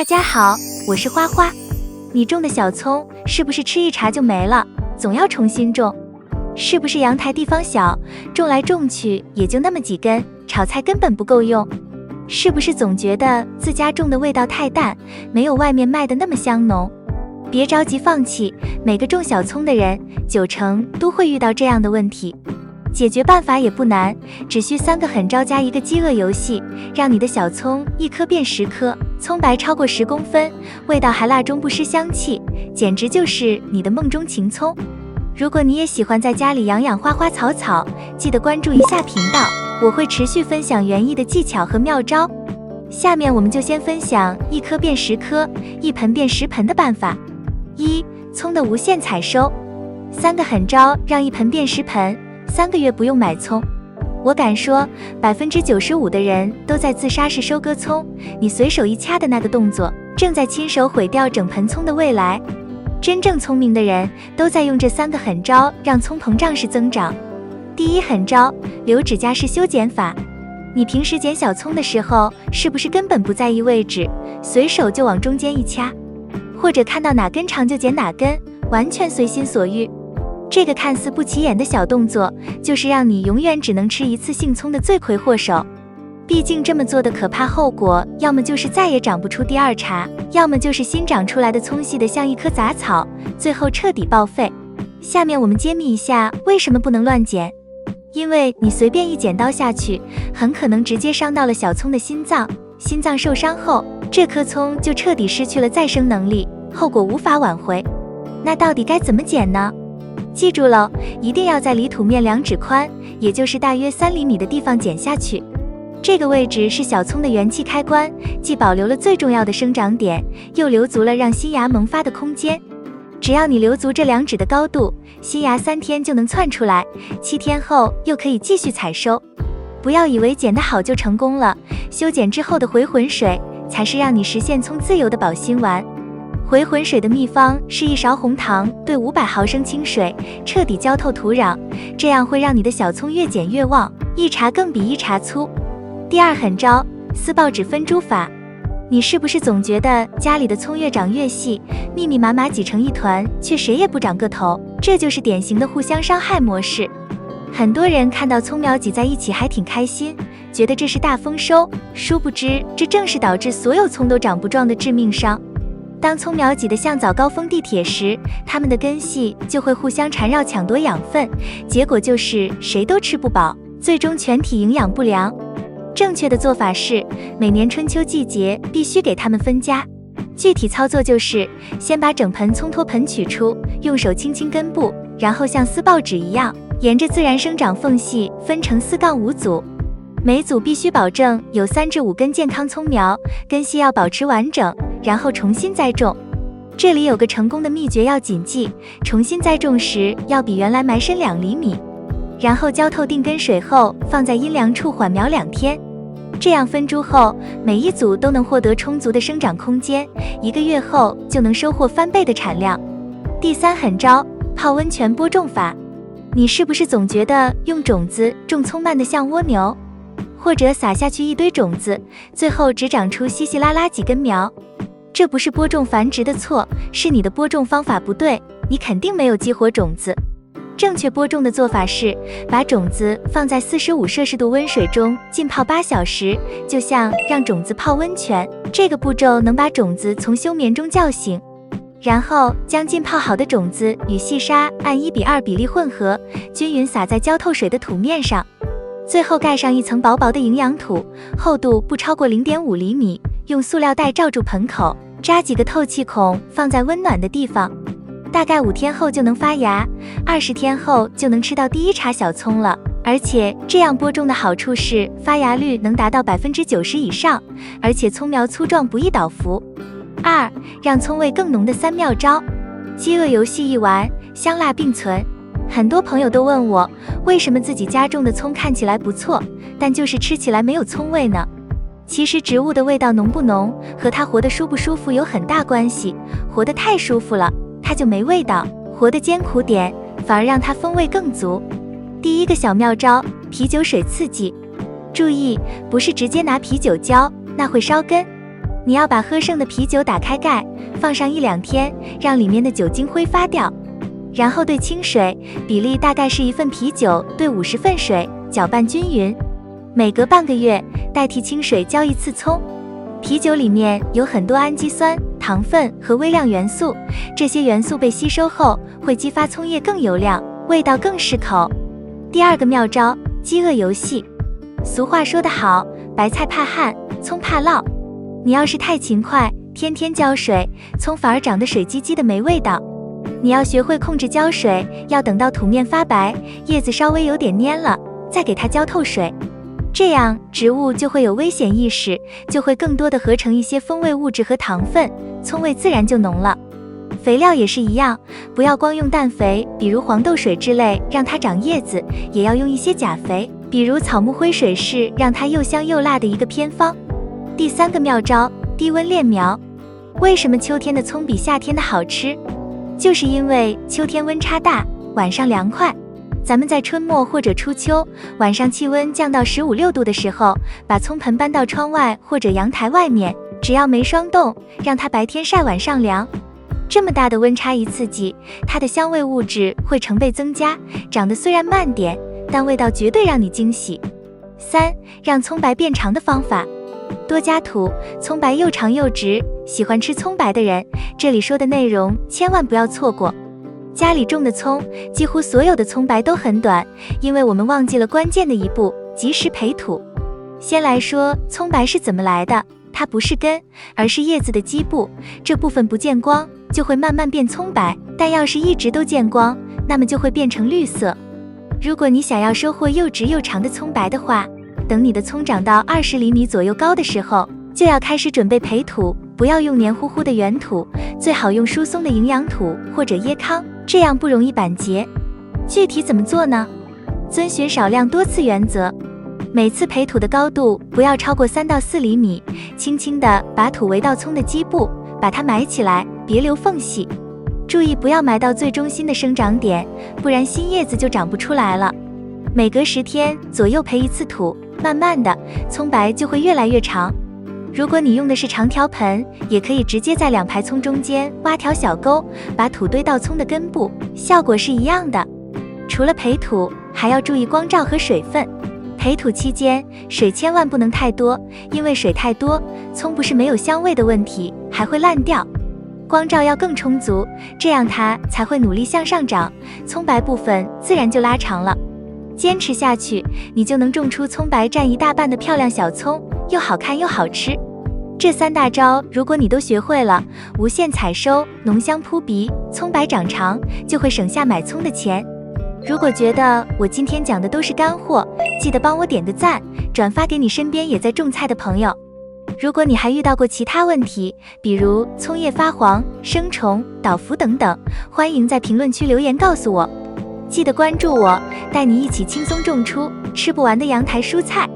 大家好，我是花花。你种的小葱是不是吃一茬就没了，总要重新种？是不是阳台地方小，种来种去也就那么几根，炒菜根本不够用？是不是总觉得自家种的味道太淡，没有外面卖的那么香浓？别着急放弃，每个种小葱的人90%都会遇到这样的问题。解决办法也不难，只需3个狠招加一个饥饿游戏，让你的小葱1颗变10颗，葱白超过10公分，味道还辣中不失香气，简直就是你的梦中情葱。如果你也喜欢在家里养养花花草草，记得关注一下频道，我会持续分享园艺的技巧和妙招。下面我们就先分享1颗变10颗，1盆变10盆的办法。1. 葱的无限采收，3个狠招让1盆变10盆，3个月不用买葱。我敢说，95%的人都在自杀式收割葱，你随手一掐的那个动作，正在亲手毁掉整盆葱的未来。真正聪明的人都在用这3个狠招让葱膨胀式增长。第一狠招，留指甲式修剪法。你平时剪小葱的时候，是不是根本不在意位置，随手就往中间一掐，或者看到哪根长就剪哪根，完全随心所欲？这个看似不起眼的小动作，就是让你永远只能吃一次性葱的罪魁祸首。毕竟这么做的可怕后果，要么就是再也长不出第二茬，要么就是新长出来的葱细得像一棵杂草，最后彻底报废。下面我们揭秘一下为什么不能乱剪。因为你随便一剪刀下去，很可能直接伤到了小葱的心脏，心脏受伤后，这颗葱就彻底失去了再生能力，后果无法挽回。那到底该怎么剪呢？记住了，一定要在离土面2指宽，也就是大约3厘米的地方剪下去。这个位置是小葱的元气开关，既保留了最重要的生长点，又留足了让新芽萌发的空间。只要你留足这2指的高度，新芽3天就能窜出来，7天后又可以继续采收。不要以为剪得好就成功了，修剪之后的回魂水才是让你实现葱自由的保心丸。回魂水的秘方是1勺红糖兑500毫升清水，彻底浇透土壤，这样会让你的小葱越剪越旺，一茬更比一茬粗。第二狠招，撕报纸分株法。你是不是总觉得家里的葱越长越细，密密麻麻挤成一团，却谁也不长个头？这就是典型的互相伤害模式。很多人看到葱苗挤在一起还挺开心，觉得这是大丰收，殊不知这正是导致所有葱都长不壮的致命伤。当葱苗挤得像早高峰地铁时，它们的根系就会互相缠绕抢夺养分，结果就是谁都吃不饱，最终全体营养不良。正确的做法是，每年春秋季节必须给它们分家。具体操作就是，先把整盆葱托盆取出，用手轻轻根部，然后像撕报纸一样，沿着自然生长缝隙分成4-5组，每组必须保证有3至5根健康葱苗，根系要保持完整，然后重新栽种。这里有个成功的秘诀要谨记，重新栽种时要比原来埋深2厘米，然后浇透定根水后，放在阴凉处缓苗2天。这样分株后，每一组都能获得充足的生长空间，1个月后就能收获翻倍的产量。第3狠招，泡温泉播种法。你是不是总觉得用种子种葱慢得像蜗牛，或者撒下去一堆种子，最后只长出稀稀拉拉几根苗？这不是播种繁殖的错，是你的播种方法不对，你肯定没有激活种子。正确播种的做法是，把种子放在45摄氏度温水中浸泡8小时，就像让种子泡温泉，这个步骤能把种子从休眠中叫醒。然后将浸泡好的种子与细沙按1:2比例混合，均匀撒在浇透水的土面上，最后盖上一层薄薄的营养土，厚度不超过0.5厘米，用塑料袋罩住盆口，扎几个透气孔，放在温暖的地方。大概5天后就能发芽，20天后就能吃到第1茬小葱了。而且这样播种的好处是发芽率能达到90%以上，而且葱苗粗壮不易倒伏。2. 让葱味更浓的3妙招。饥饿游戏一玩，香辣并存。很多朋友都问我，为什么自己家种的葱看起来不错，但就是吃起来没有葱味呢？其实植物的味道浓不浓，和它活得舒不舒服有很大关系。活得太舒服了，它就没味道；活得艰苦点，反而让它风味更足。第1个小妙招，啤酒水刺激。注意，不是直接拿啤酒浇，那会烧根。你要把喝剩的啤酒打开盖，放上1-2天，让里面的酒精挥发掉，然后兑清水，比例大概是1份啤酒兑50份水，搅拌均匀。每隔半个月代替清水浇1次葱。啤酒里面有很多氨基酸、糖分和微量元素，这些元素被吸收后会激发葱叶更油亮，味道更适口。第2个妙招，饥饿游戏。俗话说得好，白菜怕旱，葱怕涝。你要是太勤快，天天浇水，葱反而长得水唧唧的没味道。你要学会控制浇水，要等到土面发白，叶子稍微有点蔫了，再给它浇透水。这样植物就会有危险意识，就会更多的合成一些风味物质和糖分，葱味自然就浓了。肥料也是一样，不要光用氮肥，比如黄豆水之类让它长叶子，也要用一些钾肥，比如草木灰水是让它又香又辣的一个偏方。第3个妙招，低温炼苗。为什么秋天的葱比夏天的好吃？就是因为秋天温差大，晚上凉快。咱们在春末或者初秋，晚上气温降到15、16度的时候，把葱盆搬到窗外或者阳台外面，只要没霜冻，让它白天晒晚上凉。这么大的温差一刺激，它的香味物质会成倍增加，长得虽然慢点，但味道绝对让你惊喜。3. 让葱白变长的方法。多加土，葱白又长又直，喜欢吃葱白的人，这里说的内容千万不要错过。家里种的葱，几乎所有的葱白都很短，因为我们忘记了关键的一步，及时培土。先来说葱白是怎么来的，它不是根，而是叶子的基部，这部分不见光，就会慢慢变葱白，但要是一直都见光，那么就会变成绿色。如果你想要收获又直又长的葱白的话，等你的葱长到20厘米左右高的时候，就要开始准备培土，不要用黏糊糊的原土，最好用疏松的营养土或者椰糠，这样不容易板结。具体怎么做呢？遵循少量多次原则，每次培土的高度不要超过3到4厘米，轻轻地把土围到葱的基部，把它埋起来，别留缝隙。注意不要埋到最中心的生长点，不然新叶子就长不出来了。每隔10天左右培1次土，慢慢的，葱白就会越来越长。如果你用的是长条盆，也可以直接在2排葱中间挖条小沟，把土堆到葱的根部，效果是一样的。除了培土，还要注意光照和水分。培土期间，水千万不能太多，因为水太多，葱不是没有香味的问题，还会烂掉。光照要更充足，这样它才会努力向上长，葱白部分自然就拉长了。坚持下去，你就能种出葱白占1大半的漂亮小葱，又好看又好吃。这3大招如果你都学会了，无限采收，浓香扑鼻，葱白长长，就会省下买葱的钱。如果觉得我今天讲的都是干货，记得帮我点个赞，转发给你身边也在种菜的朋友。如果你还遇到过其他问题，比如葱叶发黄、生虫、倒伏等等，欢迎在评论区留言告诉我。记得关注我，带你一起轻松种出吃不完的阳台蔬菜。